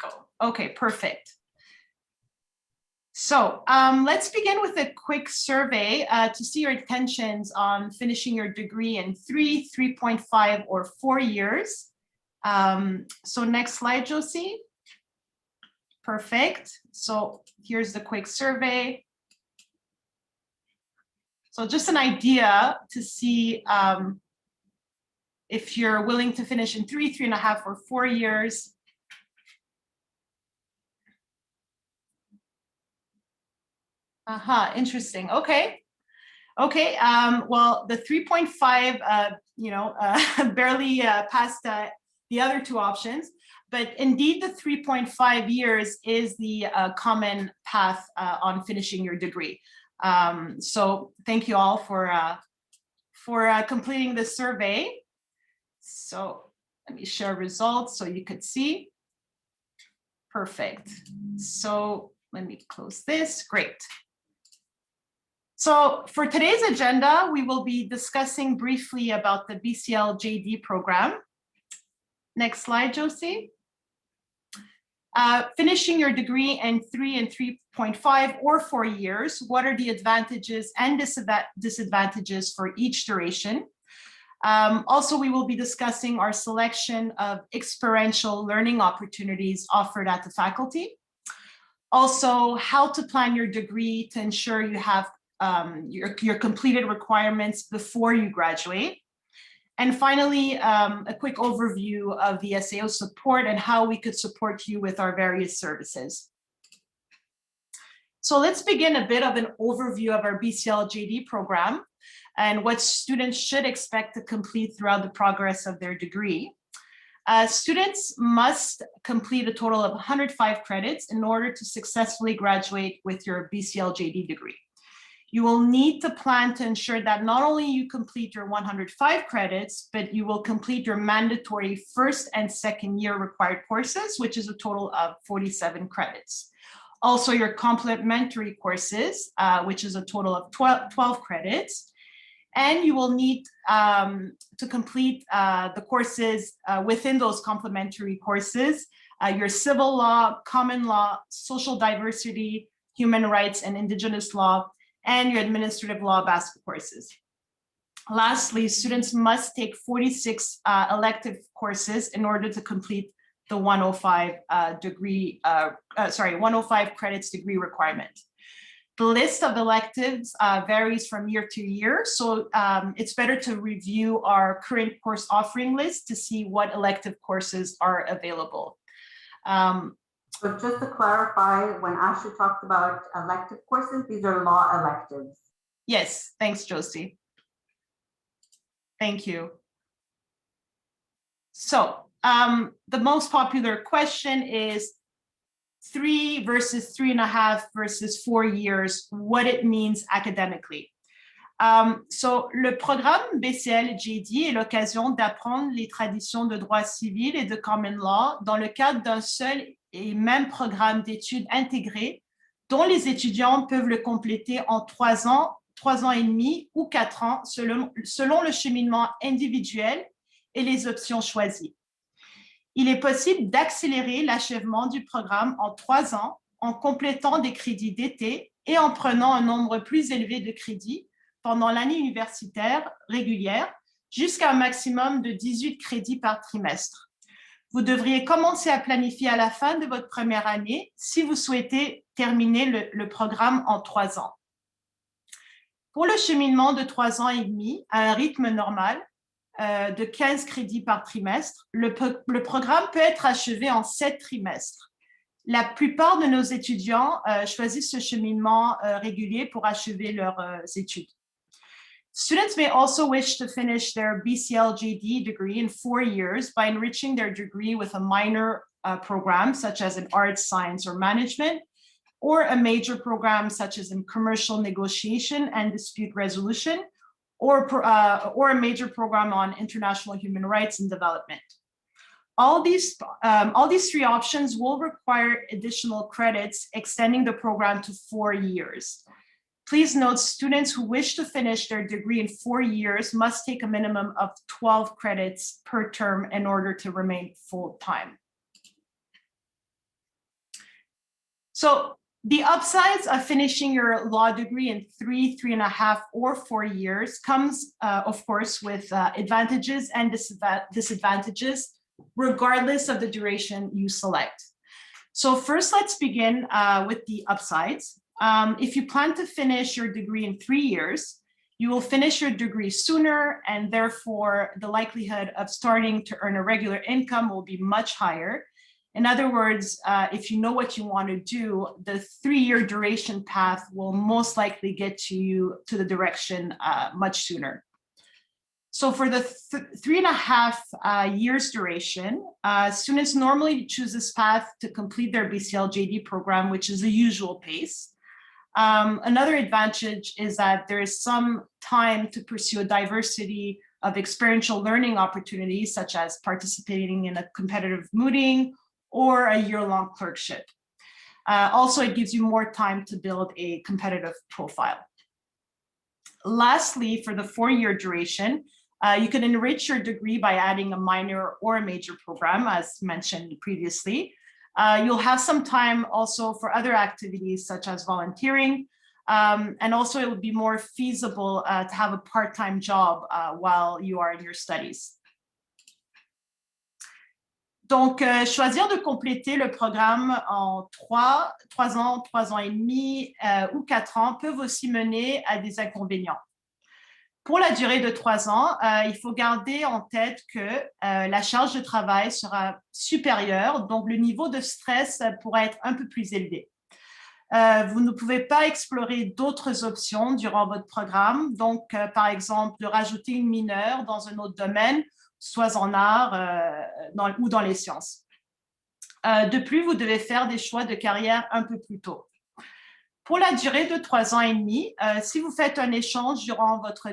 go. Okay, perfect. So let's begin with a quick survey to see your intentions on finishing your degree in 3, 3.5, or 4 years. So next slide, Josie. Perfect. So here's the quick survey. So just an idea to see if you're willing to finish in 3, 3.5, or 4 years. Interesting. Okay. Okay. Well, the 3.5, barely passed the other two options, but indeed the 3.5 years is the common path on finishing your degree. So thank you all for completing the survey. So let me share results so you could see. Perfect. So let me close this. Great. So for today's agenda, we will be discussing briefly about the BCL-JD program. Next slide, Josie. Finishing your degree in 3 and 3.5 or 4 years, what are the advantages and disadvantages for each duration? Also, we will be discussing our selection of experiential learning opportunities offered at the faculty. Also, how to plan your degree to ensure you have your completed requirements before you graduate. And finally, a quick overview of the SAO support and how we could support you with our various services. So let's begin a bit of an overview of our BCL-JD program and what students should expect to complete throughout the progress of their degree. Students must complete a total of 105 credits in order to successfully graduate with your BCL-JD degree. You will need to plan to ensure that not only you complete your 105 credits, but you will complete your mandatory first and second year required courses, which is a total of 47 credits. Also your complementary courses, which is a total of 12 credits. And you will need to complete the courses within those complementary courses, your civil law, common law, social diversity, human rights, and indigenous law, and your administrative law basket courses. Lastly, students must take 46 elective courses in order to complete the 105 105 credits degree requirement. The list of electives varies from year to year, so it's better to review our current course offering list to see what elective courses are available. So just to clarify, when Ashley talked about elective courses, these are law electives. Yes, thanks, Josie. Thank you. So the most popular question is 3 versus 3.5 versus 4 years, what it means academically. So, le programme BCL-JD est l'occasion d'apprendre les traditions de droit civil et de common law dans le cadre d'un seul et même programme d'études intégré dont les étudiants peuvent le compléter en 3 ans, 3 ans et demi ou 4 ans selon le cheminement individuel et les options choisies. Il est possible d'accélérer l'achèvement du programme en 3 ans en complétant des crédits d'été et en prenant un nombre plus élevé de crédits pendant l'année universitaire régulière jusqu'à un maximum de 18 crédits par trimestre. Vous devriez commencer à planifier à la fin de votre première année si vous souhaitez terminer le programme en 3 ans. Pour le cheminement de 3 ans et demi à un rythme normal de 15 crédits par trimestre, le programme peut être achevé en 7 trimestres. La plupart de nos étudiants choisissent ce cheminement régulier pour achever leurs études. Students may also wish to finish their BCL-JD degree in 4 years by enriching their degree with a minor program such as in arts, science, or management, or a major program such as in commercial negotiation and dispute resolution, or a major program on international human rights and development. All these 3 options will require additional credits, extending the program to 4 years. Please note, students who wish to finish their degree in 4 years must take a minimum of 12 credits per term in order to remain full-time. So the upsides of finishing your law degree in 3, 3.5, or 4 years comes, of course, with advantages and disadvantages, regardless of the duration you select. So first, let's begin with the upsides. If you plan to finish your degree in 3 years, you will finish your degree sooner, and therefore the likelihood of starting to earn a regular income will be much higher. In other words, if you know what you want to do, the 3-year duration path will most likely get you to the direction much sooner. So for the 3.5 years duration, students normally choose this path to complete their BCL-JD program, which is the usual pace. Another advantage is that there is some time to pursue a diversity of experiential learning opportunities, such as participating in a competitive mooting or a year-long clerkship. Also, it gives you more time to build a competitive profile. Lastly, for the 4-year duration, you can enrich your degree by adding a minor or a major program, as mentioned previously. You'll have some time also for other activities such as volunteering, and also it would be more feasible to have a part-time job while you are in your studies. Donc, choisir de compléter le programme en 3 ans, 3 ans et demi ou 4 ans peuvent aussi mener à des inconvénients. Pour la durée de 3 ans, il faut garder en tête que la charge de travail sera supérieure, donc le niveau de stress pourra être un peu plus élevé. Vous ne pouvez pas explorer d'autres options durant votre programme, donc par exemple de rajouter une mineure dans un autre domaine, soit en art ou dans les sciences. De plus, vous devez faire des choix de carrière un peu plus tôt. Pour la durée de 3 ans et demi, si vous faites un échange durant dans votre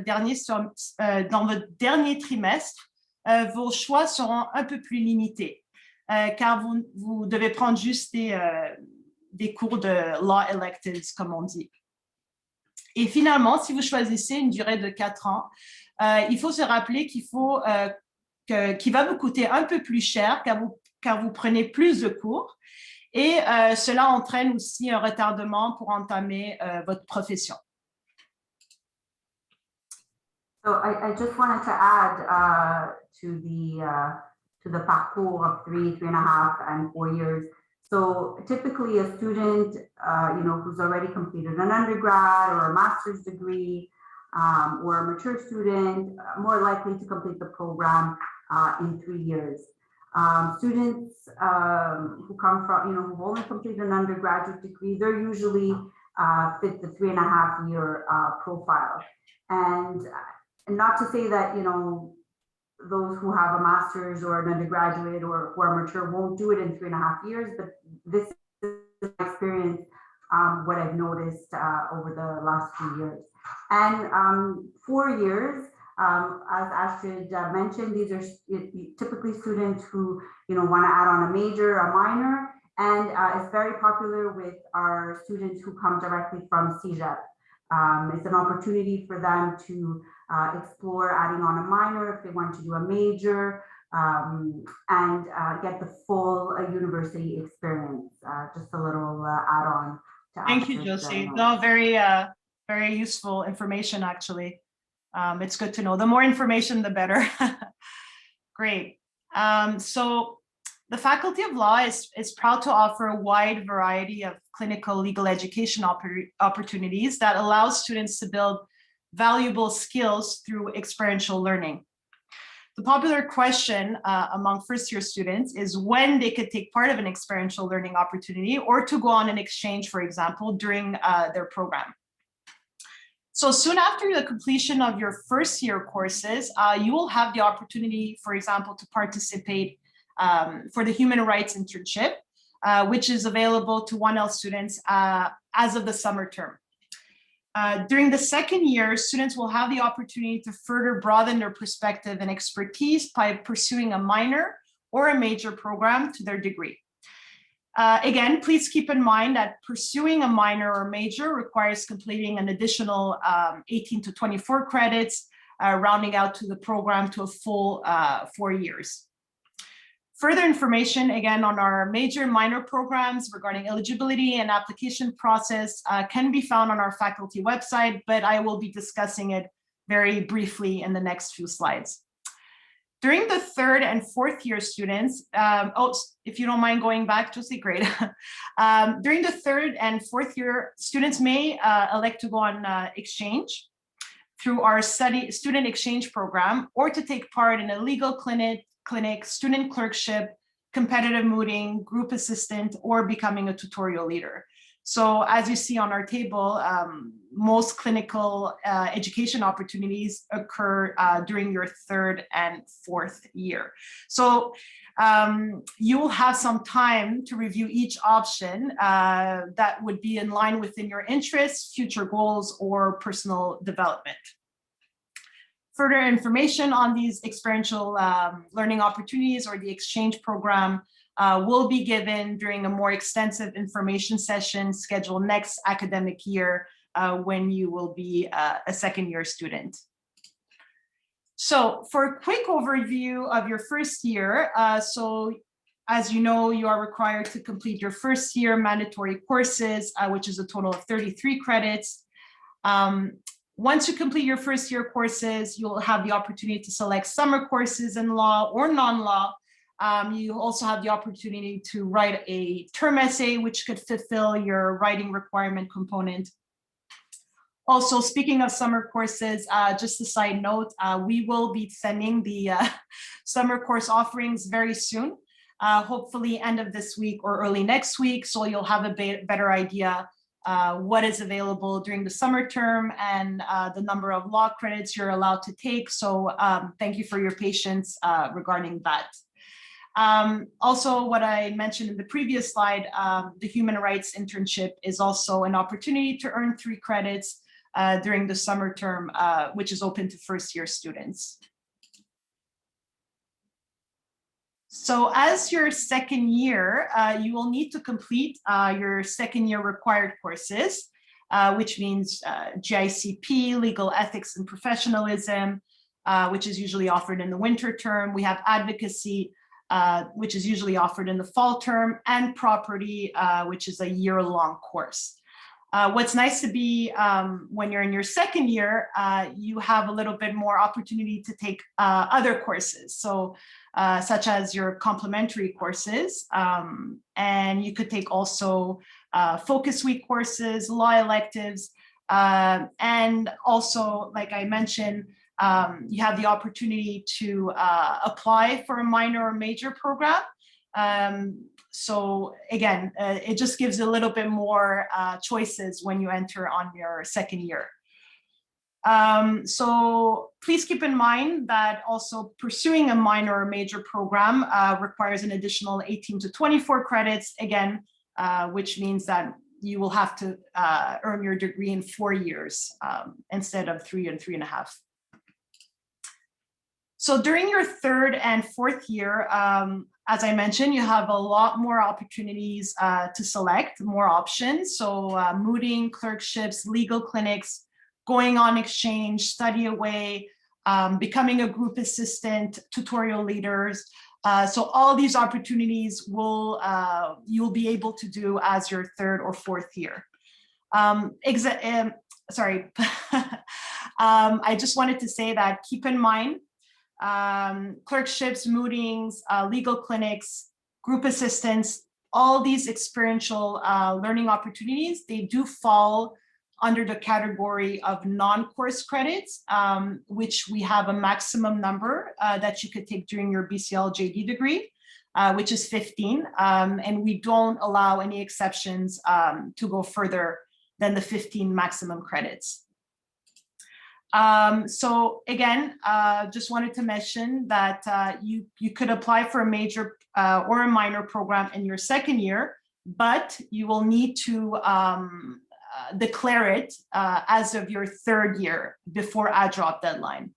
dernier trimestre, vos choix seront un peu plus limités, car vous devez prendre juste des cours de law electives, comme on dit. Et finalement, si vous choisissez une durée de 4 ans, il faut se rappeler qu'il va vous coûter un peu plus cher, car vous prenez plus de cours. Et cela entraîne aussi un retardement pour entamer votre profession. So I just wanted to add to the parcours of 3, 3.5, and 4 years. So typically a student, who's already completed an undergrad or a master's degree, or a mature student, more likely to complete the program in 3 years. Students who come from, who've only completed an undergraduate degree, they're usually fit the 3.5-year profile. And not to say that, those who have a master's or an undergraduate or who are mature won't do it in 3.5 years, but this is my experience, what I've noticed over the last few years. And 4 years, as Astrid mentioned, these are typically students who want to add on a major, a minor, and it's very popular with our students who come directly from CEGEP. It's an opportunity for them to explore adding on a minor if they want to do a major, and get the full university experience. Just a little add-on. Thank you, Josie. No, very useful information, actually. It's good to know. The more information, the better. Great. So the Faculty of Law is proud to offer a wide variety of clinical legal education opportunities that allows students to build valuable skills through experiential learning. The popular question among first-year students is when they could take part of an experiential learning opportunity or to go on an exchange, for example, during their program. So soon after the completion of your first-year courses, you will have the opportunity, for example, to participate for the Human Rights Internship, which is available to 1L students as of the summer term. During the second year, students will have the opportunity to further broaden their perspective and expertise by pursuing a minor or a major program to their degree. Again, please keep in mind that pursuing a minor or major requires completing an additional 18 to 24 credits, rounding out to the program to a full 4 years. Further information, again, on our major and minor programs regarding eligibility and application process can be found on our faculty website, but I will be discussing it very briefly in the next few slides. During the third and fourth year students, if you don't mind going back, Josie, great. During the third and fourth year, students may elect to go on exchange through our student exchange program, or to take part in a legal clinic, student clerkship, competitive mooting, group assistant, or becoming a tutorial leader. So as you see on our table, most clinical education opportunities occur during your third and fourth year. So you will have some time to review each option that would be in line within your interests, future goals, or personal development. Further information on these experiential learning opportunities or the exchange program will be given during a more extensive information session scheduled next academic year when you will be a second year student. So for a quick overview of your first year, so as you know, you are required to complete your first year mandatory courses, which is a total of 33 credits. Once you complete your first year courses, you'll have the opportunity to select summer courses in law or non-law. You also have the opportunity to write a term essay, which could fulfill your writing requirement component. Also, speaking of summer courses, just a side note, we will be sending the summer course offerings very soon, hopefully end of this week or early next week. So you'll have a better idea what is available during the summer term and the number of law credits you're allowed to take. So thank you for your patience regarding that. Also, what I mentioned in the previous slide, the human rights internship is also an opportunity to earn 3 credits during the summer term, which is open to first year students. So as your second year, you will need to complete your second year required courses, which means GICP, legal ethics and professionalism, which is usually offered in the winter term. We have advocacy, which is usually offered in the fall term, and property, which is a year-long course. What's nice to be when you're in your second year, you have a little bit more opportunity to take other courses. So such as your complementary courses, and you could take also focus week courses, law electives, and also, like I mentioned, you have the opportunity to apply for a minor or major program. So again, it just gives a little bit more choices when you enter on your second year. So please keep in mind that also pursuing a minor or major program requires an additional 18 to 24 credits, again, which means that you will have to earn your degree in 4 years instead of 3 and 3.5. So during your third and fourth year, as I mentioned, you have a lot more opportunities to select, more options. So mooting, clerkships, legal clinics, going on exchange, study away, becoming a group assistant, tutorial leaders. So all these opportunities you'll be able to do as your third or fourth year. Sorry, I just wanted to say that keep in mind, clerkships, mootings, legal clinics, group assistants, all these experiential learning opportunities, they do fall under the category of non-course credits, which we have a maximum number that you could take during your BCL JD degree, which is 15. And we don't allow any exceptions to go further than the 15 maximum credits. So again, just wanted to mention that you could apply for a major or a minor program in your second year, but you will need to declare it as of your third year before add-drop deadline.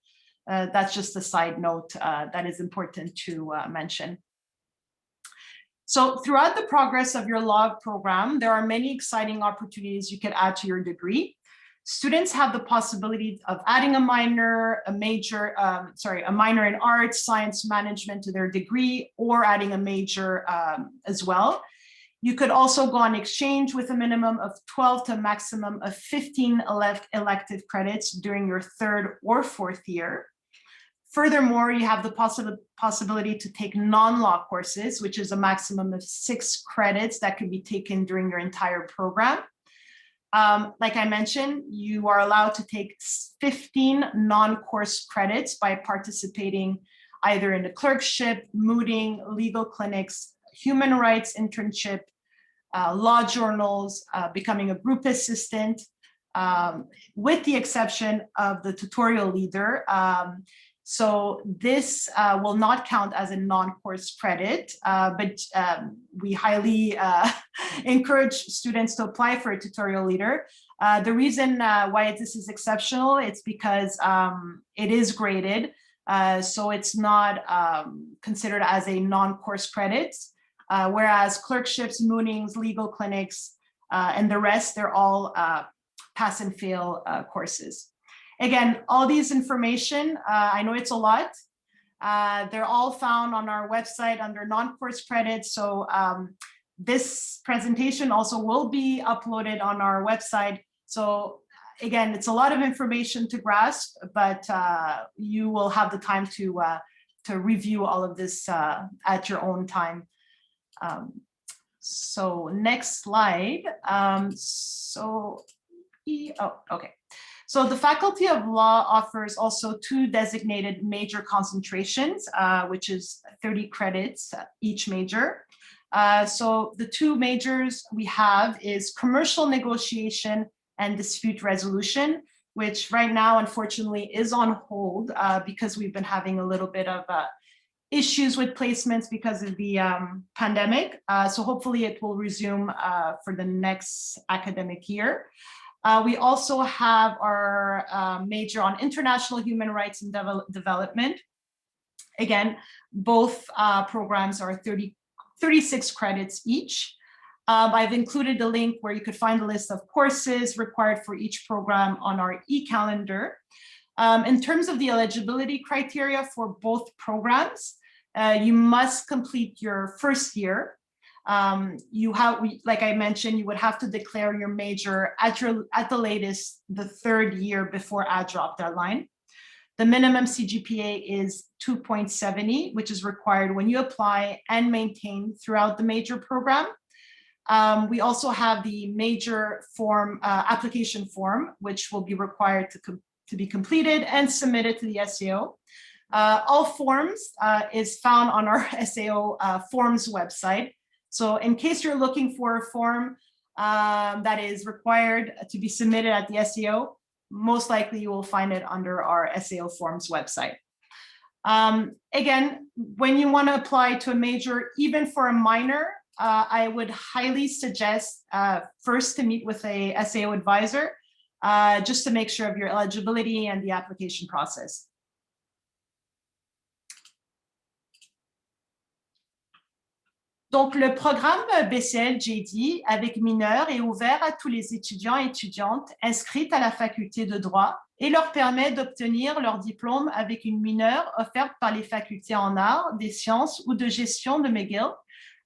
That's just a side note that is important to mention. So throughout the progress of your law program, there are many exciting opportunities you could add to your degree. Students have the possibility of adding a minor, a minor in arts, science, management to their degree, or adding a major as well. You could also go on exchange with a minimum of 12 to a maximum of 15 elective credits during your third or fourth year. Furthermore, you have the possibility to take non-law courses, which is a maximum of 6 credits that can be taken during your entire program. Like I mentioned, you are allowed to take 15 non-course credits by participating either in the clerkship, mooting, legal clinics, human rights internship, law journals, becoming a group assistant, with the exception of the tutorial leader. So this will not count as a non-course credit, but we highly encourage students to apply for a tutorial leader. The reason why this is exceptional, it's because it is graded, so it's not considered as a non-course credit, whereas clerkships, mootings, legal clinics, and the rest, they're all pass and fail courses. Again, all these information, I know it's a lot. They're all found on our website under non-course credits. So this presentation also will be uploaded on our website. So again, it's a lot of information to grasp, but you will have the time to review all of this at your own time. So next slide. Okay. So the Faculty of Law offers also 2 designated major concentrations, which is 30 credits each major. So the 2 majors we have is commercial negotiation and dispute resolution, which right now, unfortunately, is on hold because we've been having a little bit of issues with placements because of the pandemic. So hopefully it will resume for the next academic year. We also have our major on international human rights and development. Again, both programs are 36 credits each. I've included the link where you could find the list of courses required for each program on our e-calendar. In terms of the eligibility criteria for both programs, you must complete your first year. Like I mentioned, you would have to declare your major at the latest the 3rd year before add/drop deadline. The minimum CGPA is 2.70, which is required when you apply and maintain throughout the major program. We also have the major form, application form, which will be required to be completed and submitted to the SAO. All forms is found on our SAO forms website. So in case you're looking for a form that is required to be submitted at the SAO, most likely you will find it under our SAO forms website. Again, when you want to apply to a major, even for a minor, I would highly suggest first to meet with a SAO advisor, just to make sure of your eligibility and the application process. Donc, le programme BCL-JD avec mineurs est ouvert à tous les étudiants et étudiantes inscrites à la faculté de droit et leur permet d'obtenir leur diplôme avec une mineure offerte par les facultés en arts, des sciences ou de gestion de McGill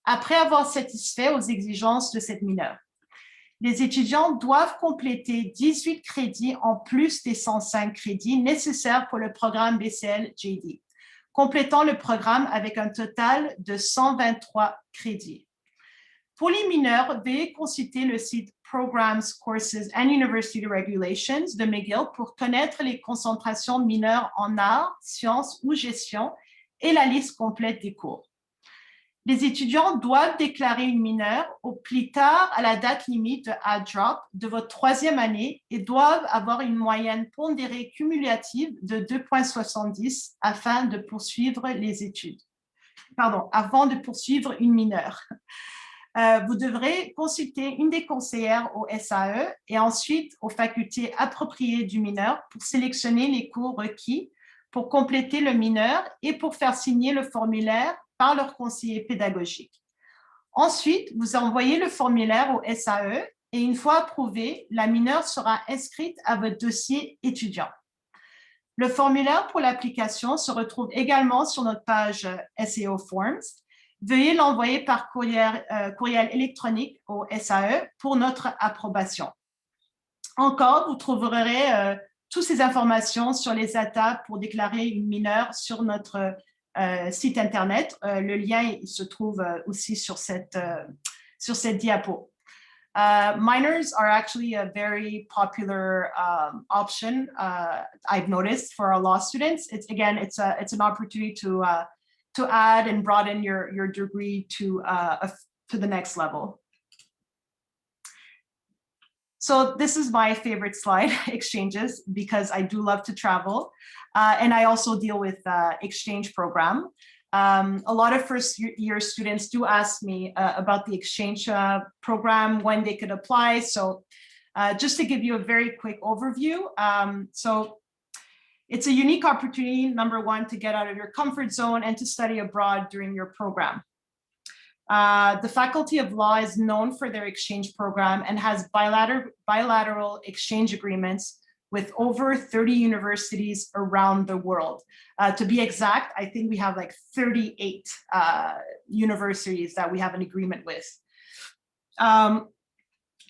après avoir satisfait aux exigences de cette mineure. Les étudiants doivent compléter 18 crédits en plus des 105 crédits nécessaires pour le programme BCL-JD, complétant le programme avec un total de 123 crédits. Pour les mineurs, veuillez consulter le site Programs, Courses and University Regulations de McGill pour connaître les concentrations mineures en arts, sciences ou gestion et la liste complète des cours. Les étudiants doivent déclarer une mineure au plus tard à la date limite de add/drop de votre 3e année et doivent avoir une moyenne pondérée cumulative de 2,70 afin de poursuivre les études. Pardon, avant de poursuivre une mineure. Vous devrez consulter une des conseillères au SAE et ensuite aux facultés appropriées du mineur pour sélectionner les cours requis pour compléter le mineur et pour faire signer le formulaire par leur conseiller pédagogique. Ensuite, vous envoyez le formulaire au SAE et une fois approuvée, la mineure sera inscrite à votre dossier étudiant. Le formulaire pour l'application se retrouve également sur notre page SAO Forms. Veuillez l'envoyer par courriel électronique au SAE pour notre approbation. Encore, vous trouverez toutes ces informations sur les étapes pour déclarer une mineure sur notre site Internet. Le lien il se trouve aussi sur cette diapo. Minors are actually a very popular option. I've noticed for our law students. It's an opportunity to add and broaden your degree to the next level. So this is my favorite slide, exchanges, because I do love to travel. And I also deal with exchange program. A lot of first year students do ask me about the exchange program, when they could apply. So just to give you a very quick overview. So it's a unique opportunity, number one, to get out of your comfort zone and to study abroad during your program. The Faculty of Law is known for their exchange program and has bilateral exchange agreements with over 30 universities around the world. To be exact, I think we have like 38 universities that we have an agreement with.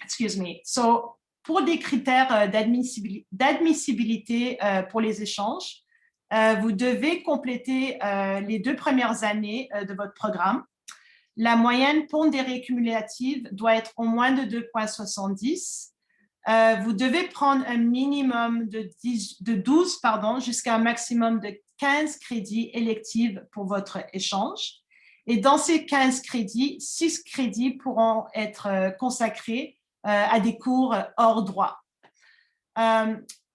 Excuse me. So, pour des critères d'admissibilité pour les échanges, vous devez compléter les 2 premières années de votre programme. La moyenne pondérée cumulative doit être au moins de 2,70. Vous devez prendre un minimum de 12 jusqu'à un maximum de 15 crédits électifs pour votre échange. Et dans ces 15 crédits, 6 crédits pourront être consacrés à des cours hors droit.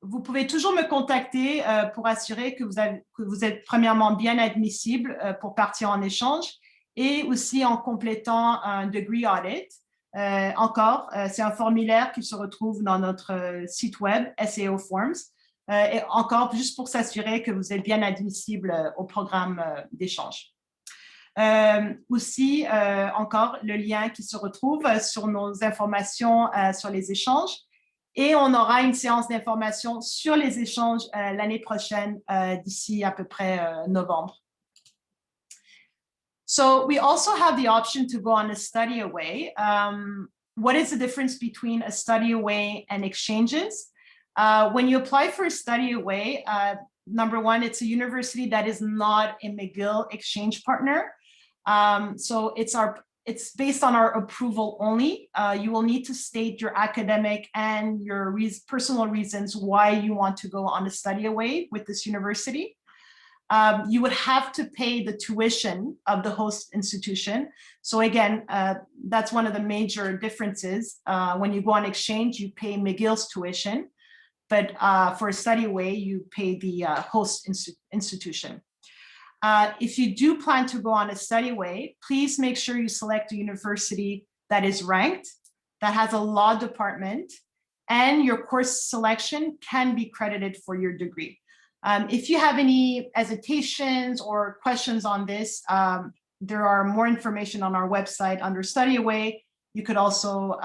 Vous pouvez toujours me contacter pour assurer que vous êtes premièrement bien admissible pour partir en échange et aussi en complétant un degree audit. C'est un formulaire qui se retrouve dans notre site web SAO Forms. Et encore, juste pour s'assurer que vous êtes bien admissible au programme d'échange. Aussi, encore, le lien qui se retrouve sur nos informations sur les échanges. Et on aura une séance d'information sur les échanges l'année prochaine, d'ici à peu près novembre. So we also have the option to go on a study away. What is the difference between a study away and exchanges? When you apply for a study away, number one, it's a university that is not a McGill exchange partner. So it's based on our approval only. You will need to state your academic and your personal reasons why you want to go on a study away with this university. You would have to pay the tuition of the host institution. So again, that's one of the major differences. When you go on exchange, you pay McGill's tuition, but for a study away, you pay the host institution. If you do plan to go on a study away, please make sure you select a university that is ranked, that has a law department, and your course selection can be credited for your degree. If you have any hesitations or questions on this, there are more information on our website under Study Away. You could also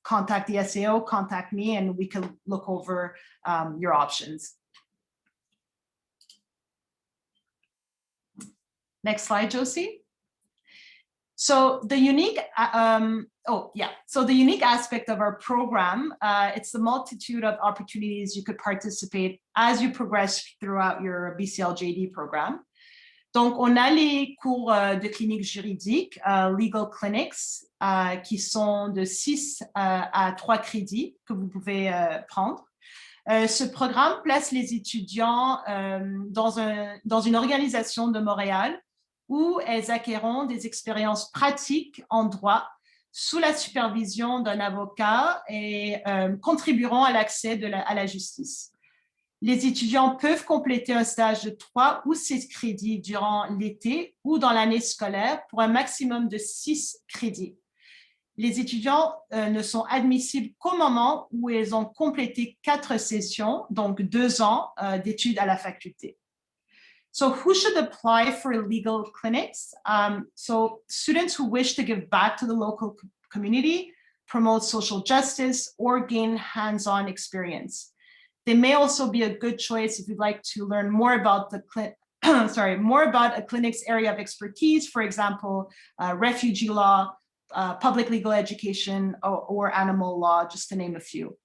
contact the SAO, contact me, and we can look over your options. Next slide, Josie. So the unique, the unique aspect of our program, it's the multitude of opportunities you could participate as you progress throughout your BCLJD program. Donc, on a les cours de clinique juridique, legal clinics, qui sont de 6 à 3 crédits que vous pouvez prendre. Ce programme place les étudiants dans une organisation de Montréal où elles acquerront des expériences pratiques en droit sous la supervision d'un avocat et contribueront à l'accès à la justice. Les étudiants peuvent compléter un stage de 3 ou 6 crédits durant l'été ou dans l'année scolaire pour un maximum de 6 crédits. Les étudiants ne sont admissibles qu'au moment où ils ont complété 4 sessions, donc 2 ans d'études à la faculté. So who should apply for legal clinics? So students who wish to give back to the local community, promote social justice, or gain hands-on experience. They may also be a good choice if you'd like to learn more about the more about a clinic's area of expertise, for example, refugee law, public legal education, or animal law, just to name a few.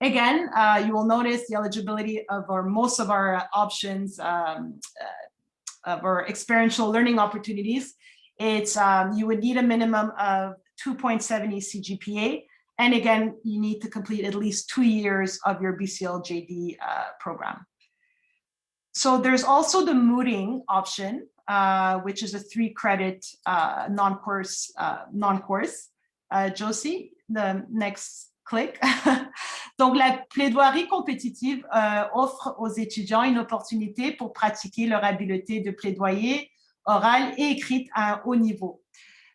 Again, you will notice the eligibility of most of our options of our experiential learning opportunities. It's you would need a minimum of 2.70 CGPA. And again, you need to complete at least 2 years of your BCLJD program. So there's also the mooting option, which is a 3-credit non-course. Josie, the next click. Donc, la plaidoirie compétitive offre aux étudiants une opportunité pour pratiquer leur habileté de plaidoyer orale et écrite à un haut niveau.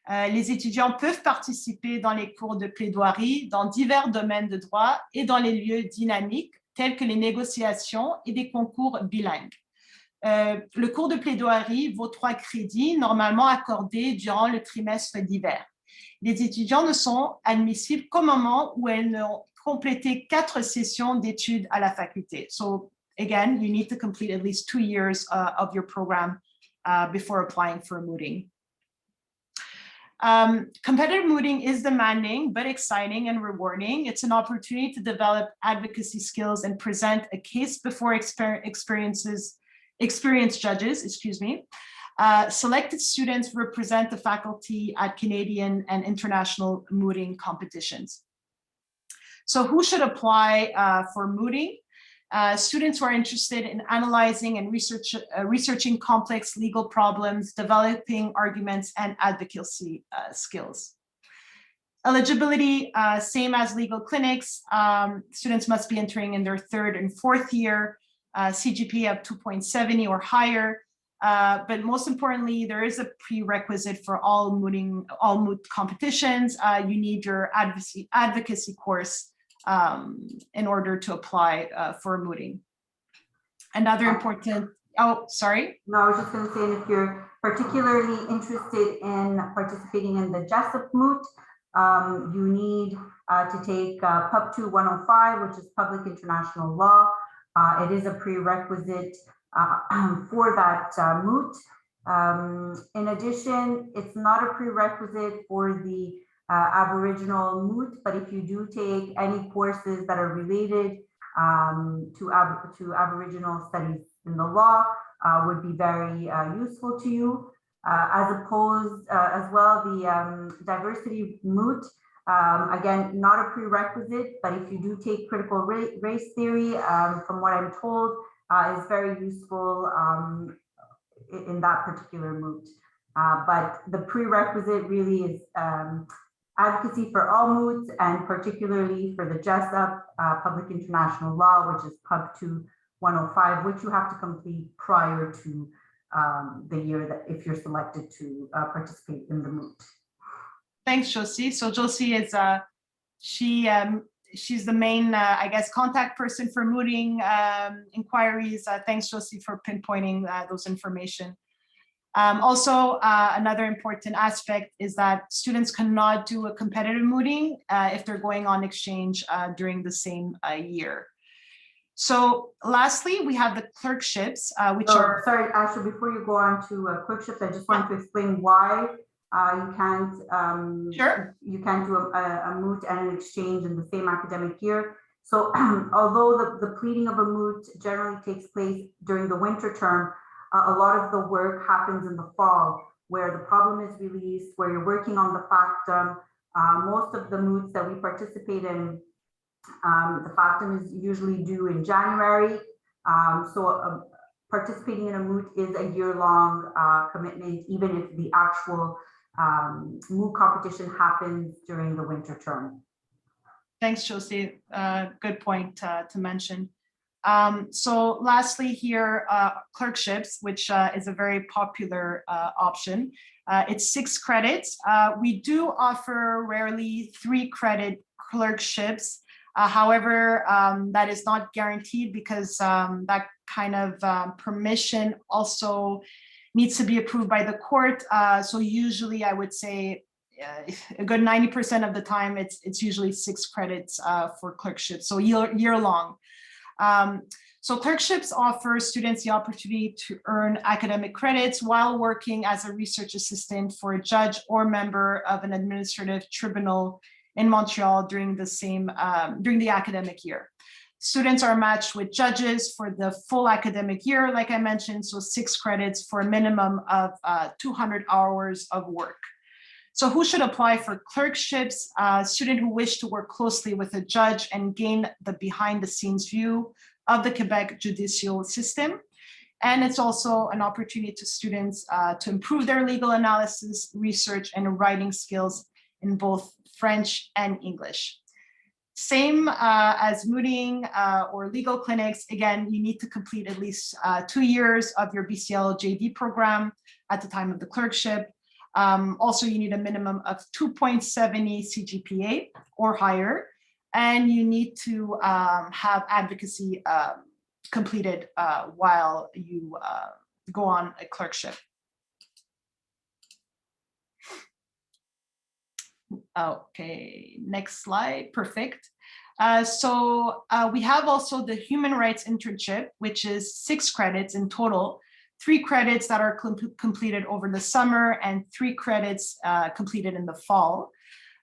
Les étudiants peuvent participer dans les cours de plaidoirie dans divers domaines de droit et dans les lieux dynamiques tels que les négociations et des concours bilingues. Le cours de plaidoirie vaut 3 crédits, normalement accordés durant le trimestre d'hiver. Les étudiants ne sont admissibles qu'au moment où elles n'ont complété 4 sessions d'études à la faculté. So again, you need to complete at least 2 years of your program before applying for a mooting. Competitive mooting is demanding, but exciting and rewarding. It's an opportunity to develop advocacy skills and present a case before experienced judges, selected students represent the faculty at Canadian and international mooting competitions. So who should apply for mooting? Students who are interested in analyzing and researching complex legal problems, developing arguments, and advocacy skills. Eligibility, same as legal clinics. Students must be entering in their 3rd and 4th year, CGPA of 2.70 or higher. But most importantly, there is a prerequisite for all moot competitions. You need your advocacy course in order to apply for mooting. Another important, sorry? No, I was just going to say, if you're particularly interested in participating in the Jessup moot, you need to take Pub 2 105, which is Public International Law. It is a prerequisite for that moot. In addition, it's not a prerequisite for the Aboriginal moot, but if you do take any courses that are related to Aboriginal studies in the law, would be very useful to you. As opposed as well, the diversity moot, again, not a prerequisite, but if you do take critical race theory, from what I'm told, is very useful in that particular moot. But the prerequisite really is advocacy for all moots, and particularly for the Jessup Public International Law, which is Pub 2 105, which you have to complete prior to the year that if you're selected to participate in the moot. Thanks, Josie. So Josie is she's the main, I guess, contact person for mooting inquiries. Thanks, Josie, for pinpointing those information. Also, another important aspect is that students cannot do a competitive mooting if they're going on exchange during the same year. So lastly, we have the clerkships, which are... Sorry, actually, before you go on to clerkships, I just wanted to explain why you can't you can't do a moot and an exchange in the same academic year. So although the pleading of a moot generally takes place during the winter term, a lot of the work happens in the fall, where the problem is released, where you're working on the factum. Most of the moots that we participate in, the factum is usually due in January. So participating in a moot is a year-long commitment, even if the actual moot competition happens during the winter term. Thanks, Josie. Good point to mention. So lastly here, clerkships, which is a very popular option. It's 6 credits. We do offer rarely 3-credit clerkships. However, that is not guaranteed because that kind of permission also needs to be approved by the court. So usually I would say a good 90% of the time, it's usually 6 credits for clerkship, so year long. So clerkships offer students the opportunity to earn academic credits while working as a research assistant for a judge or member of an administrative tribunal in Montreal during the academic year. Students are matched with judges for the full academic year, like I mentioned, so 6 credits for a minimum of 200 hours of work. So who should apply for clerkships? Students who wish to work closely with a judge and gain the behind-the-scenes view of the Quebec judicial system. And it's also an opportunity to students to improve their legal analysis, research, and writing skills in both French and English. Same as mooting or legal clinics. Again, you need to complete at least 2 years of your BCL JD program at the time of the clerkship. Also, you need a minimum of 2.70 CGPA or higher, and you need to have advocacy completed while you go on a clerkship. Okay, next slide, perfect. So we have also the human rights internship, which is 6 credits in total, 3 credits that are completed over the summer and 3 credits completed in the fall.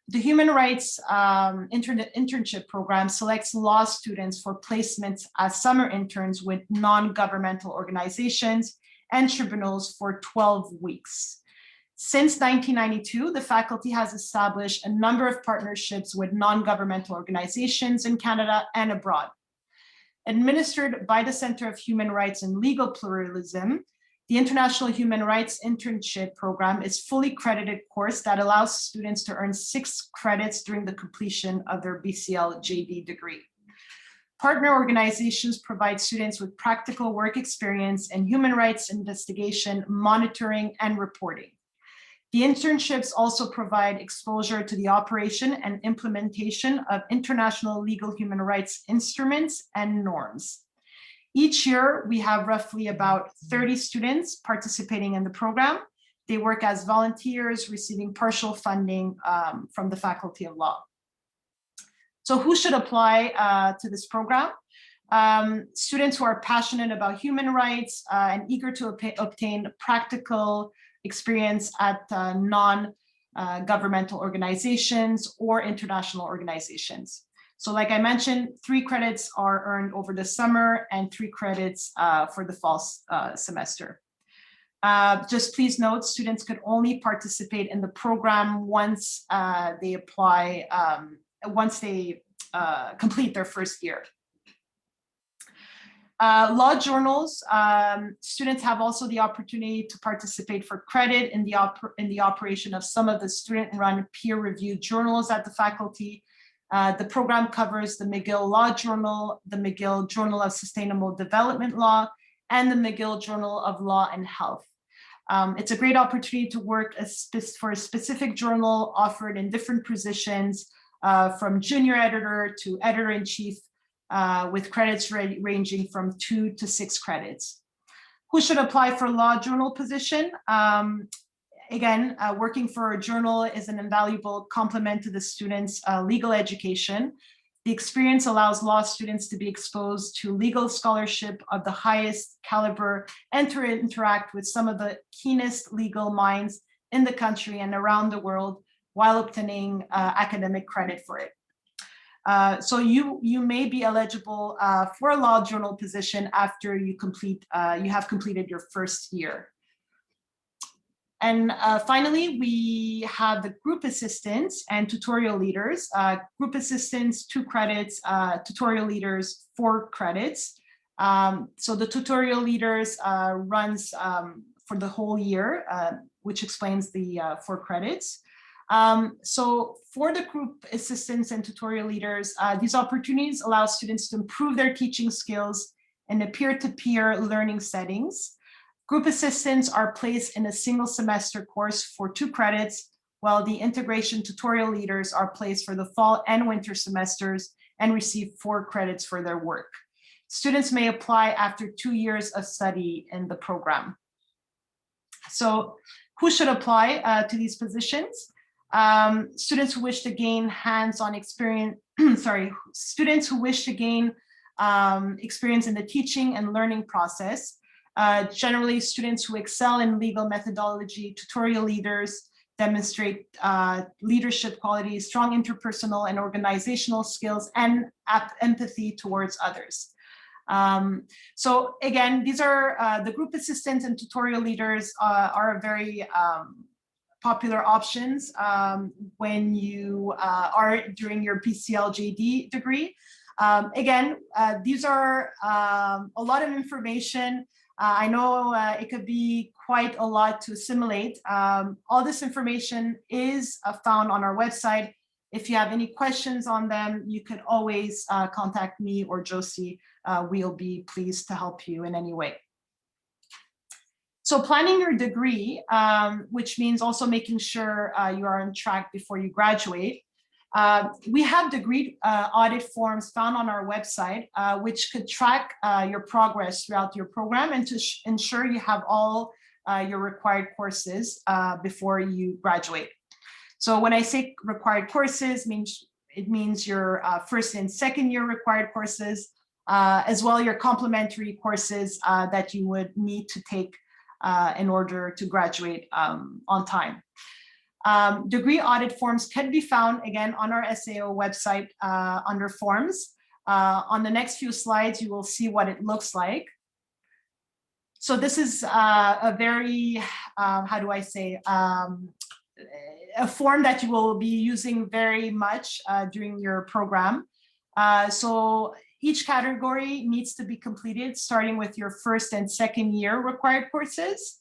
The Human Rights Internship Program selects law students for placements as summer interns with non-governmental organizations and tribunals for 12 weeks. Since 1992, the faculty has established a number of partnerships with non-governmental organizations in Canada and abroad. Administered by the Center of Human Rights and Legal Pluralism, the International Human Rights Internship Program is a fully credited course that allows students to earn 6 credits during the completion of their BCL JD degree. Partner organizations provide students with practical work experience in human rights investigation, monitoring, and reporting. The internships also provide exposure to the operation and implementation of international legal human rights instruments and norms. Each year, we have roughly about 30 students participating in the program. They work as volunteers, receiving partial funding from the Faculty of Law. So who should apply to this program? Students who are passionate about human rights and eager to obtain practical experience at non-governmental organizations or international organizations. So like I mentioned, 3 credits are earned over the summer and 3 credits for the fall semester. Just please note, students could only participate in the program once they apply, once they complete their first year. Law journals, students have also the opportunity to participate for credit in the operation of some of the student-run peer-reviewed journals at the faculty. The program covers the McGill Law Journal, the McGill Journal of Sustainable Development Law, and the McGill Journal of Law and Health. It's a great opportunity to work for a specific journal offered in different positions, from junior editor to editor-in-chief, with credits ranging from 2 to 6 credits. Who should apply for law journal position? Again, working for a journal is an invaluable complement to the students' legal education. The experience allows law students to be exposed to legal scholarship of the highest caliber and to interact with some of the keenest legal minds in the country and around the world while obtaining academic credit for it. So you may be eligible for a law journal position after you have completed your first year. And finally, we have the group assistants and tutorial leaders. Group assistants, 2 credits, tutorial leaders, 4 credits. So the tutorial leaders runs for the whole year, which explains the 4 credits. So for the group assistants and tutorial leaders, these opportunities allow students to improve their teaching skills in a peer-to-peer learning settings. Group assistants are placed in a single semester course for 2 credits, while the integration tutorial leaders are placed for the fall and winter semesters and receive 4 credits for their work. Students may apply after 2 years of study in the program. So who should apply to these positions? Students who wish to gain hands-on experience, students who wish to gain experience in the teaching and learning process. Generally, students who excel in legal methodology, tutorial leaders, demonstrate leadership qualities, strong interpersonal and organizational skills, and empathy towards others. So again, these are the group assistants and tutorial leaders are very popular options when you are during your PCLJD degree. Again, these are a lot of information. I know it could be quite a lot to assimilate. All this information is found on our website. If you have any questions on them, you could always contact me or Josie. We'll be pleased to help you in any way. So planning your degree, which means also making sure you are on track before you graduate. We have degree audit forms found on our website, which could track your progress throughout your program and to ensure you have all your required courses before you graduate. So when I say required courses, it means your first and second year required courses, as well your complementary courses that you would need to take in order to graduate on time. Degree audit forms can be found again on our SAO website under forms. On the next few slides, you will see what it looks like. So this is a very, how do I say, a form that you will be using very much during your program. So each category needs to be completed starting with your first and second year required courses,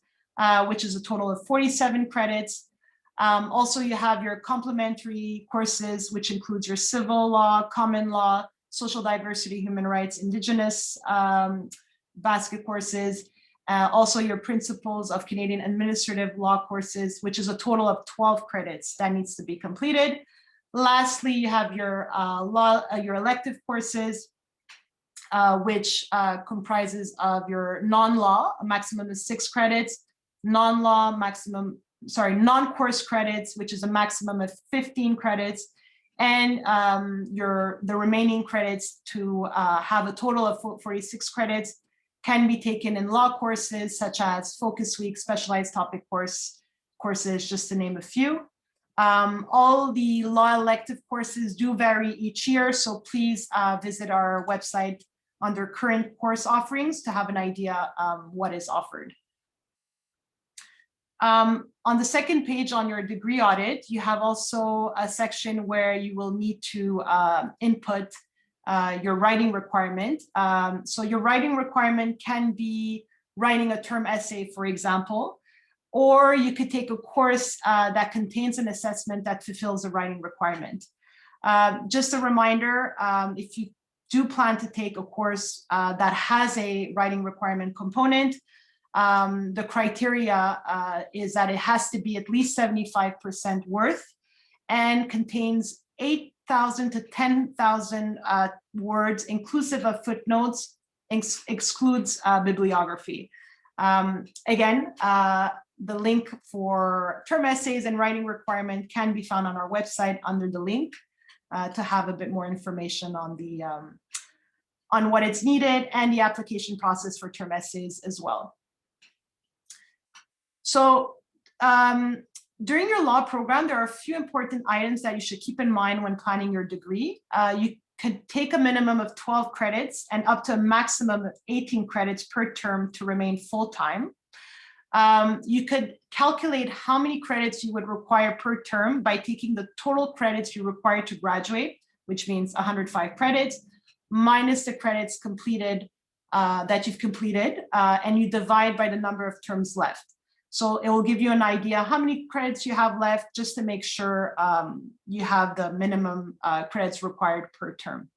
which is a total of 47 credits. Also, you have your complementary courses, which includes your civil law, common law, social diversity, human rights, indigenous basket courses. Also, your principles of Canadian administrative law courses, which is a total of 12 credits that needs to be completed. Lastly, you have your your elective courses, which comprises of your non-law, a maximum of 6 credits, non-law maximum, non-course credits, which is a maximum of 15 credits, and the remaining credits to have a total of 46 credits can be taken in law courses such as focus week, specialized topic courses, just to name a few. All the law elective courses do vary each year, so please visit our website under current course offerings to have an idea what is offered. On the second page on your degree audit, you have also a section where you will need to input your writing requirement. So your writing requirement can be writing a term essay, for example, or you could take a course that contains an assessment that fulfills the writing requirement. Just a reminder, if you do plan to take a course that has a writing requirement component, the criteria is that it has to be at least 75% worth and contains 8,000 to 10,000 words, inclusive of footnotes, excludes bibliography. Again, the link for term essays and writing requirement can be found on our website under the link to have a bit more information on the on what it's needed and the application process for term essays as well. So during your law program, there are a few important items that you should keep in mind when planning your degree. You could take a minimum of 12 credits and up to a maximum of 18 credits per term to remain full-time. You could calculate how many credits you would require per term by taking the total credits you require to graduate, which means 105 credits, minus the credits completed that you've completed, and you divide by the number of terms left. So it will give you an idea how many credits you have left, just to make sure you have the minimum credits required per term.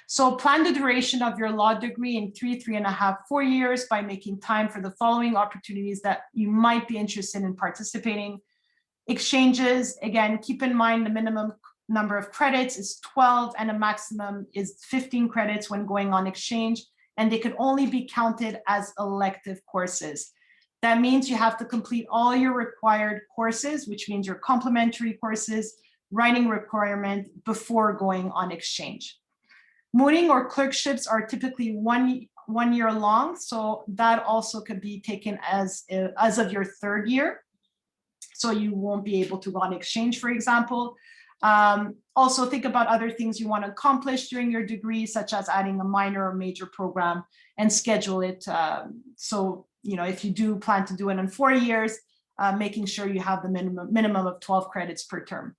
So plan the duration of your law degree in 3, 3.5, 4 years by making time for the following opportunities that you might be interested in participating. Exchanges, again, keep in mind the minimum number of credits is 12 and a maximum is 15 credits when going on exchange, and they could only be counted as elective courses. That means you have to complete all your required courses, which means your complementary courses, writing requirement before going on exchange. Mooting or clerkships are typically one year long, so that also could be taken as of your third year. So you won't be able to go on exchange, for example. Also think about other things you want to accomplish during your degree, such as adding a minor or major program, and schedule it. So, if you do plan to do it in 4 years, making sure you have the minimum of 12 credits per term.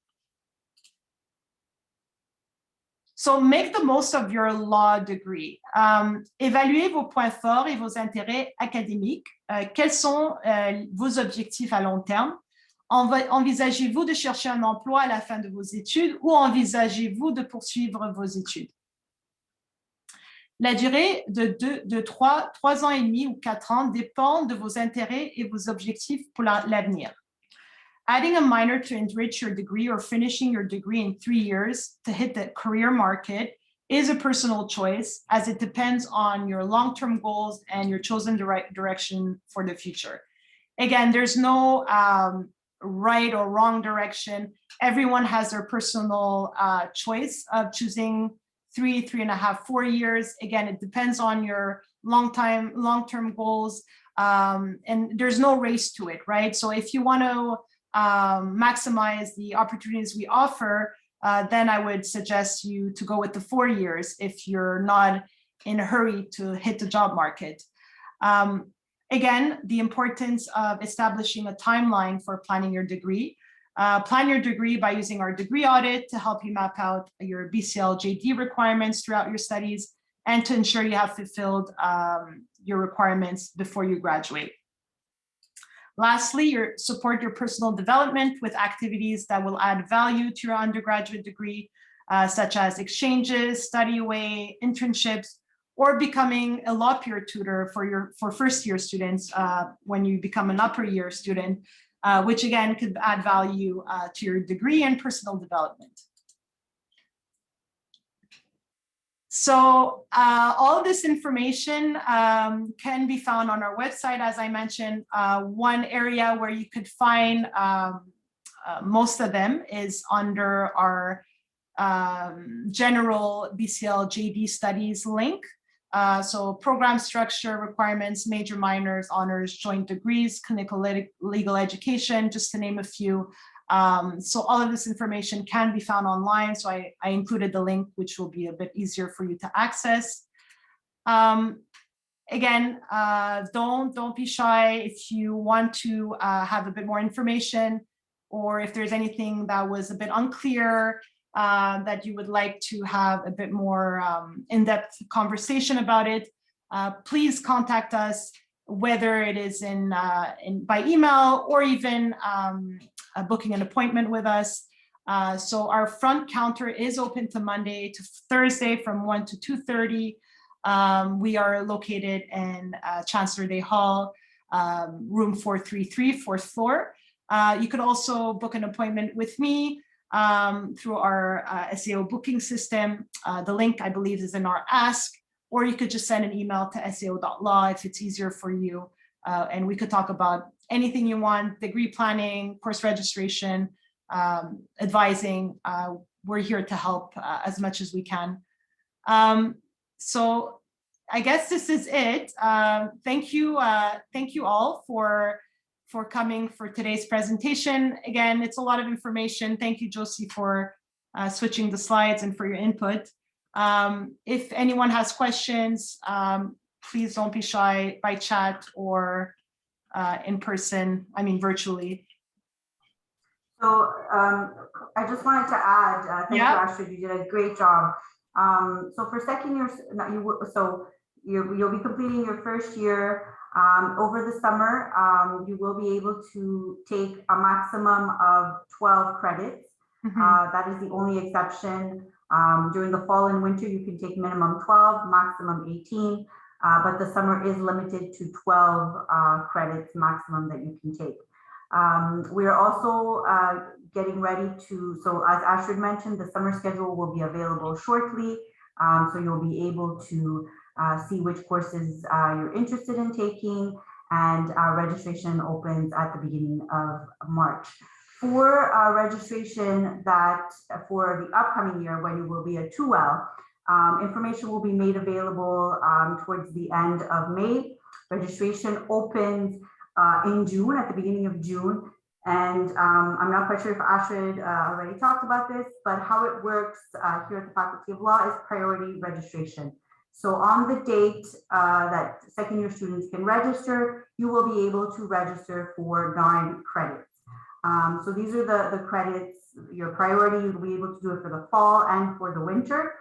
So make the most of your law degree. Évaluez vos points forts et vos intérêts académiques. Quels sont vos objectifs à long terme? Envisagez-vous de chercher un emploi à la fin de vos études ou envisagez-vous de poursuivre vos études? La durée de 3 ans et demi ou 4 ans dépend de vos intérêts et vos objectifs pour l'avenir. Adding a minor to enrich your degree or finishing your degree in 3 years to hit the career market is a personal choice, as it depends on your long-term goals and your chosen direction for the future. Again, there's no right or wrong direction. Everyone has their personal choice of choosing 3, 3.5, 4 years. Again, it depends on your long-term goals, and there's no race to it, right? So if you want to maximize the opportunities we offer, then I would suggest you to go with the 4 years if you're not in a hurry to hit the job market. Again, the importance of establishing a timeline for planning your degree. Plan your degree by using our degree audit to help you map out your BCL-JD requirements throughout your studies and to ensure you have fulfilled your requirements before you graduate. Lastly, support your personal development with activities that will add value to your undergraduate degree, such as exchanges, study away, internships, or becoming a law peer tutor for first-year students when you become an upper year student, which again could add value to your degree and personal development. So all of this information can be found on our website. As I mentioned, one area where you could find most of them is under our general BCL-JD studies link. So program structure, requirements, major, minors, honors, joint degrees, clinical legal education, just to name a few. So all of this information can be found online. So I included the link, which will be a bit easier for you to access. Again, don't be shy if you want to have a bit more information, or if there's anything that was a bit unclear, that you would like to have a bit more in-depth conversation about it, please contact us, whether it is by email or even booking an appointment with us. So our front counter is open to Monday to Thursday from 1 to 2:30. We are located in Chancellor Day Hall, room 433, fourth floor. You could also book an appointment with me through our SAO booking system. The link, I believe, is in our ask, or you could just send an email to sao.law if it's easier for you. And we could talk about anything you want: degree planning, course registration, advising. We're here to help as much as we can. So I guess this is it. Thank you all for coming for today's presentation. Again, it's a lot of information. Thank you, Josie, for switching the slides and for your input. If anyone has questions, please don't be shy, by chat or in person, virtually. So I just wanted to add, thank you, Astrid, you did a great job. So for second year, you'll be completing your first year. Over the summer, you will be able to take a maximum of 12 credits. That is the only exception. During the fall and winter, you can take minimum 12, maximum 18, but the summer is limited to 12 credits maximum that you can take. We are also getting ready to, so as Astrid mentioned, the summer schedule will be available shortly. So you'll be able to see which courses you're interested in taking. and registration opens at the beginning of March. For registration that for the upcoming year, when you will be a 2L, information will be made available towards the end of May. Registration opens in June, at the beginning of June. And I'm not quite sure if Ashrid already talked about this, but how it works here at the Faculty of Law is priority registration. So on the date that second year students can register, you will be able to register for 9 credits. So these are the credits, your priority. You'll be able to do it for the fall and for the winter.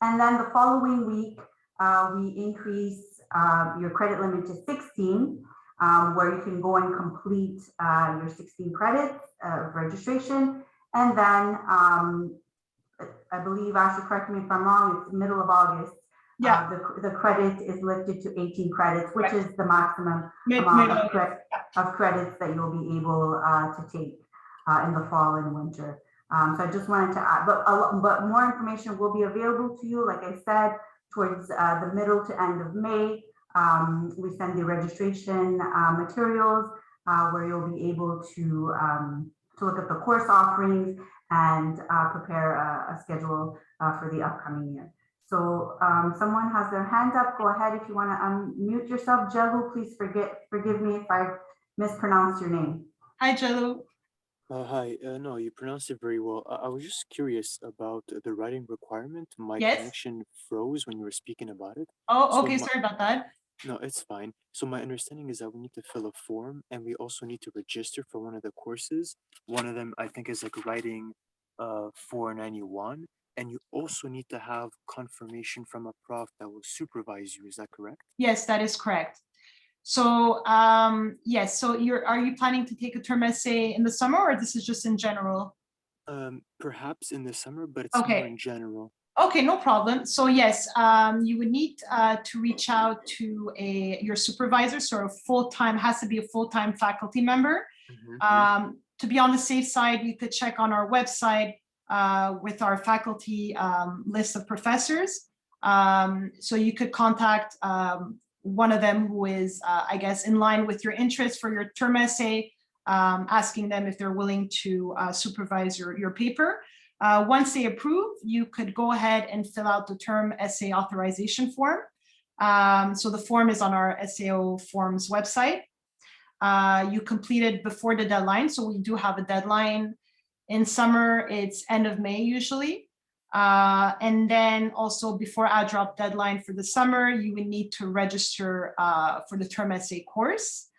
And then the following week, we increase your credit limit to 16, where you can go and complete your 16 credits of registration. And then I believe, Ashley, correct me if I'm wrong, it's middle of August. Yeah. The credit is lifted to 18 credits, which is the maximum Mid-August. of credits that you'll be able to take in the fall and winter. So I just wanted to add, but more information will be available to you, like I said, towards the middle to end of May. We send the registration materials where you'll be able to look at the course offerings and prepare a schedule for the upcoming year. So someone has their hand up. Go ahead if you want to unmute yourself. Jelu, please forgive me if I mispronounced your name. Hi, Jelu. Hi, no, you pronounced it very well. I was just curious about the writing requirement. My Yes. connection froze when you were speaking about it. Oh, So okay. Sorry about that. No, it's fine. So my understanding is that we need to fill a form and we also need to register for one of the courses. One of them, I think, is like writing 491. And you also need to have confirmation from a prof that will supervise you. Is that correct? Yes, that is correct. So yes, so are you planning to take a term essay in the summer, or this is just in general? Perhaps in the summer, but it's Okay. more in general. Okay, no problem. So yes, you would need to reach out to your supervisor. So has to be a full-time faculty member. To be on the safe side, you could check on our website with our faculty list of professors. So you could contact one of them who is, I guess, in line with your interest for your term essay, asking them if they're willing to supervise your paper. Once they approve, you could go ahead and fill out the term essay authorization form. So the form is on our SAO forms website. You complete it before the deadline. So we do have a deadline. In summer, it's end of May usually. And then also before our drop deadline for the summer, you would need to register for the term essay course.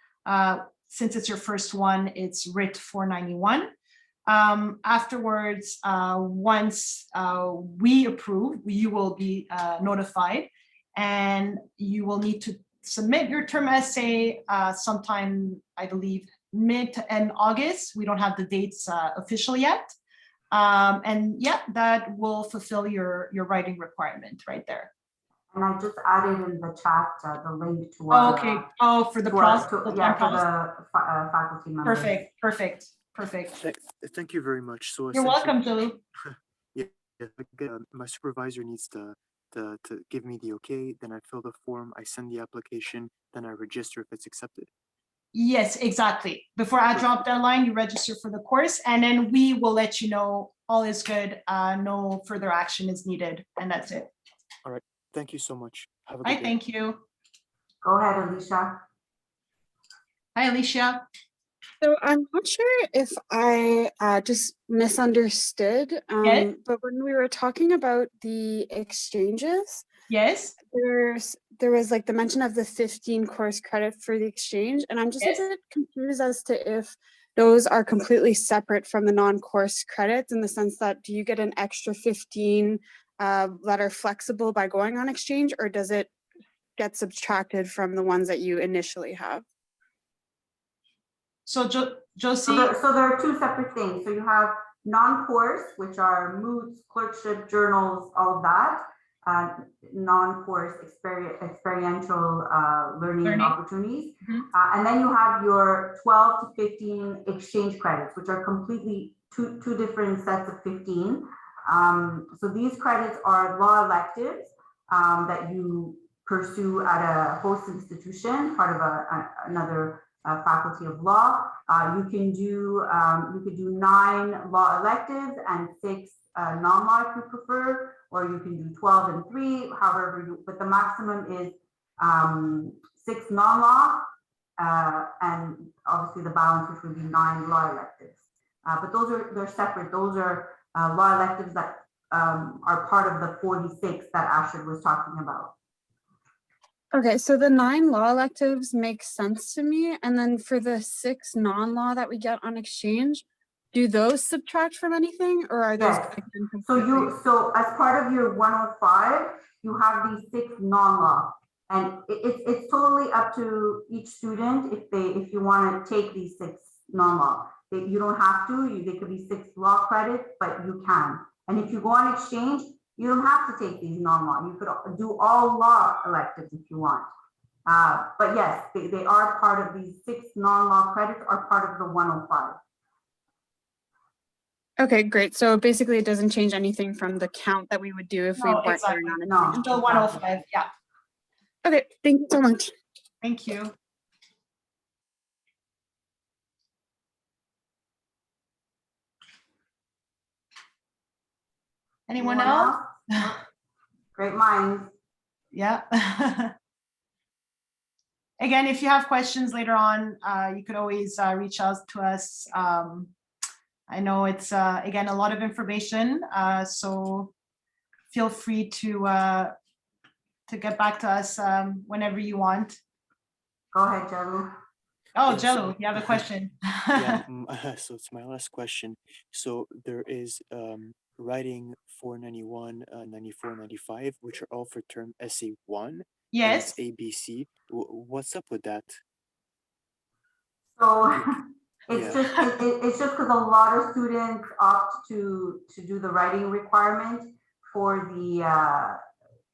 Since it's your first one, it's RIT 491. Afterwards, once we approve, you will be notified, and you will need to submit your term essay sometime, I believe, mid to end August. We don't have the dates official yet. And yeah, that will fulfill your writing requirement right there. And I just added in the chat the link to our, okay. For the process. For the faculty members. Perfect. Thank you very much. So you're welcome, Julie. My supervisor needs to give me the okay, then I fill the form, I send the application, then I register if it's accepted. Yes, exactly. Before our drop deadline, you register for the course, and then we will let you know all is good, no further action is needed, and that's it. All right. Thank you so much. Have a good day. Thank you. Go ahead, Alicia. Hi, Alicia. So I'm not sure if I just misunderstood, yes? But when we were talking about the exchanges, yes, there was like the mention of the 15 course credit for the exchange, and I'm just yes? a bit confused as to if those are completely separate from the non-course credits, in the sense that do you get an extra 15 that are flexible by going on exchange, or does it get subtracted from the ones that you initially have? So Josie? So there are two separate things. So you have non-course, which are moots, clerkship, journals, all of that. Non-course experiential learning opportunities. And then you have your 12 to 15 exchange credits, which are completely two different sets of 15. So these credits are law electives that you pursue at a host institution, part of another faculty of law. You can do 9 law electives and 6 non-law if you prefer, or you can do 12 and 3, however you, but the maximum is 6 non-law, and obviously the balance, which would be 9 law electives. But they're separate. Those are law electives that are part of the 46 that Ashford was talking about. Okay, so the 9 law electives make sense to me. And then for the 6 non-law that we get on exchange, do those subtract from anything, or are those? Yes. So as part of your 105, you have these 6 non-law, and it's totally up to each student if you want to take these 6 non-law. You don't have to. They could be 6 law credits, but you can. And if you go on exchange, you don't have to take these non-law. You could do all law electives if you want. But yes, they are part of these 6 non-law credits are part of the 105. Okay, great. So basically it doesn't change anything from the count that we would do if we weren't exactly. going on it. No. Until 105, yeah. Okay, thank you so much. Thank you. Anyone else? Great minds. Yeah. Again, if you have questions later on, you could always reach out to us. I know it's, again, a lot of information, so feel free to get back to us whenever you want. Go ahead, Jalu. Oh, Yeah, Jello, so- you have a question. Yeah, so it's my last question. So there is writing 491, 94, 95, which are all for term essay 1. Yes. And it's ABC. What's up with that? So Yeah. it's just because a lot of students opt to do the writing requirement for the a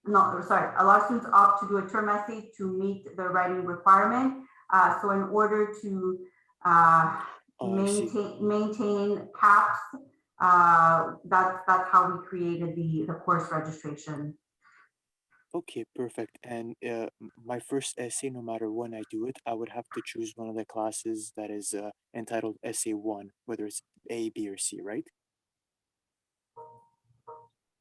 lot of students opt to do a term essay to meet the writing requirement. So in order to maintain caps, that's how we created the course registration. Okay, perfect. And my first essay, no matter when I do it, I would have to choose one of the classes that is entitled Essay 1, whether it's A, B, or C, right?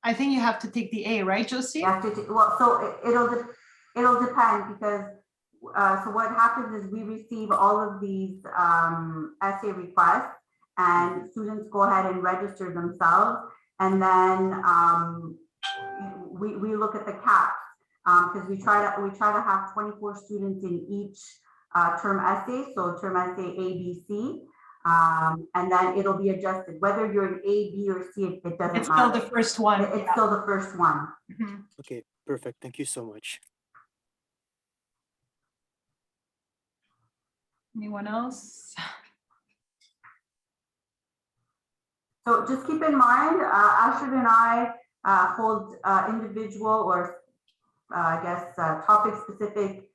I think you have to take the A, right, Josie? You have to well, so it'll depend, because so what happens is we receive all of these essay requests, and students go ahead and register themselves, and then we look at the caps, because we try to have 24 students in each term essay, so term essay A, B, C, and then it'll be adjusted whether you're an A, B, or C. It doesn't It's matter. still the first one. It's still the first one. Mhm. Okay, perfect. Thank you so much. Anyone else? So just keep in mind, Ashford and I hold individual or I guess topic-specific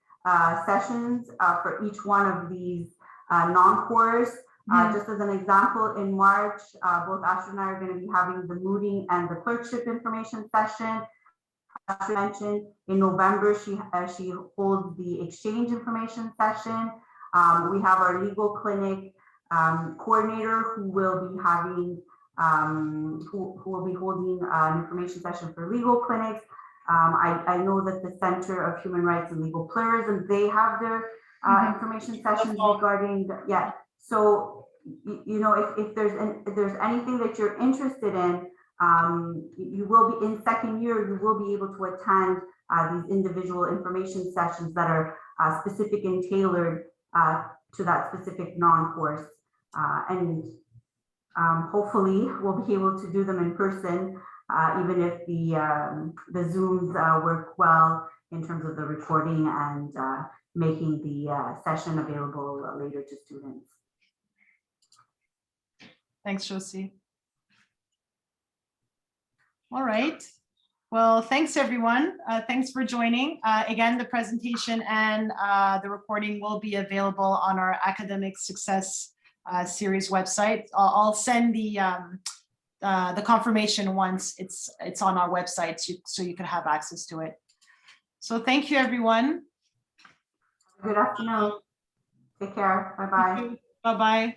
sessions for each one of these non-cores. Just as an example, in March, both Ashford and I are going to be having the mooting and the clerkship information session. As mentioned, in November, she holds the exchange information session. We have our legal clinic coordinator who will be having who will be holding an information session for legal clinics. I know that the Center of Human Rights and Legal Pluralism, they have their information sessions regarding so you know, if there's anything that you're interested in, you will be in second year, you will be able to attend these individual information sessions that are specific and tailored to that specific non-course, and hopefully we'll be able to do them in person, even if the Zooms work well in terms of the recording and making the session available later to students. Thanks, Josie. All right. Well, thanks, everyone. Thanks for joining. Again, the presentation and the recording will be available on our Academic Success Series website. I'll send the confirmation once it's on our website, so you can have access to it. So thank you, everyone. Good afternoon. Take care. Bye-bye. Bye-bye.